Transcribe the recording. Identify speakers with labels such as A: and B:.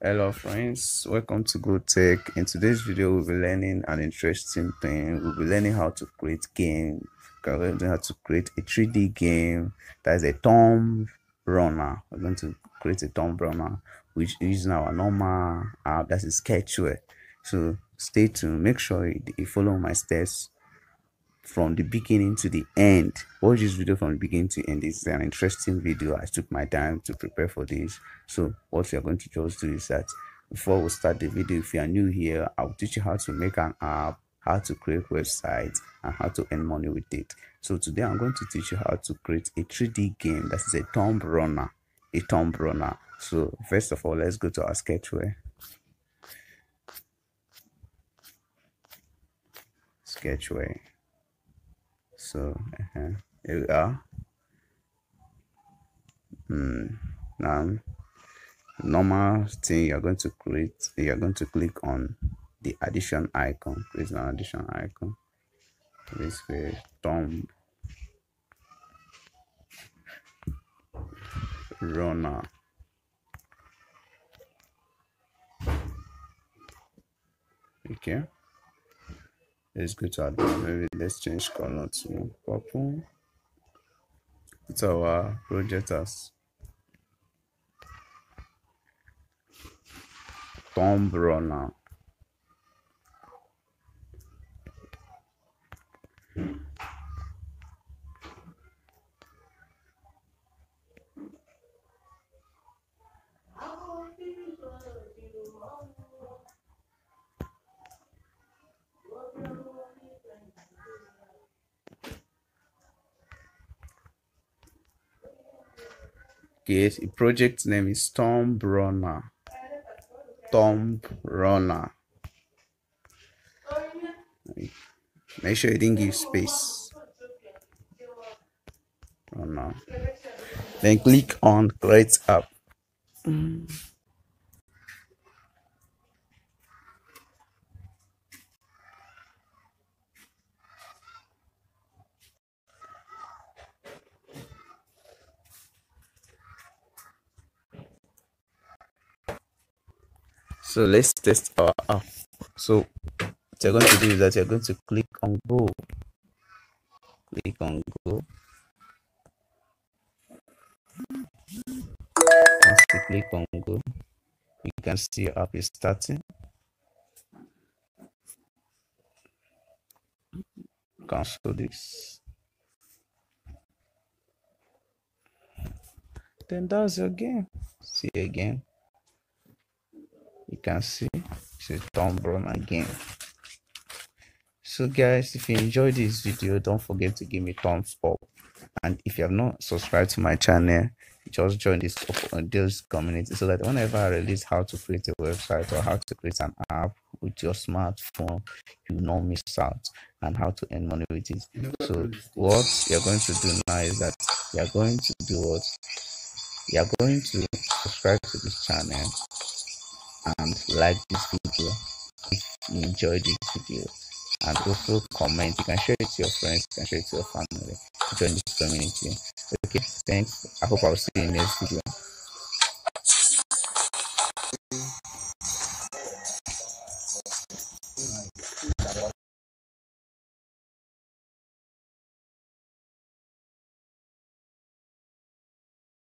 A: Hello friends, welcome to Good Tech. In today's video we'll be learning an interesting thing. We'll be learning how to create game. We're going to learn how to create a 3D game that is a tomb runner. We're going to create a tomb runner which is using our normal app, that is SKETCHWARE. So stay tuned, make sure you follow my steps from the beginning to the end. Watch this video from the beginning to end. It's an interesting video. I took my time to prepare for this. So what we are going to just do is that before we start the video, if you are new here, I'll teach you how to make an app, how to create websites, and how to earn money with it. So today I'm going to teach you how to create a 3D game that is a tomb runner. So first of all, let's go to our SKETCHWARE. So here we are. Now normal thing you're going to create, you're going to click on the addition icon. Create an addition icon. This way, tomb runner. Okay, let's go to advanced. Maybe let's change color to purple. It's our project as tomb runner. Okay, the project name is tomb runner. Make sure you didn't give space. Runner. Then click on create app. So let's test our app. So what you're going to do is that you're going to click on go. Once you click on go, you can see your app is starting. Cancel this. Then that's your game. See again. You can see it's a tomb runner game. So guys, if you enjoyed this video, don't forget to give me thumbs up, and if you have not subscribed to my channel, just join this community so that whenever I release how to create a website or how to create an app with your smartphone, you will not miss out, and how to earn money with it. So what you're going to do now is that you're going to do what? You're going to subscribe to this channel and like this video if you enjoyed this video, and also comment. You can share it to your friends, you can share it to your family, join this community. Okay, thanks. I hope I'll see you in the next video.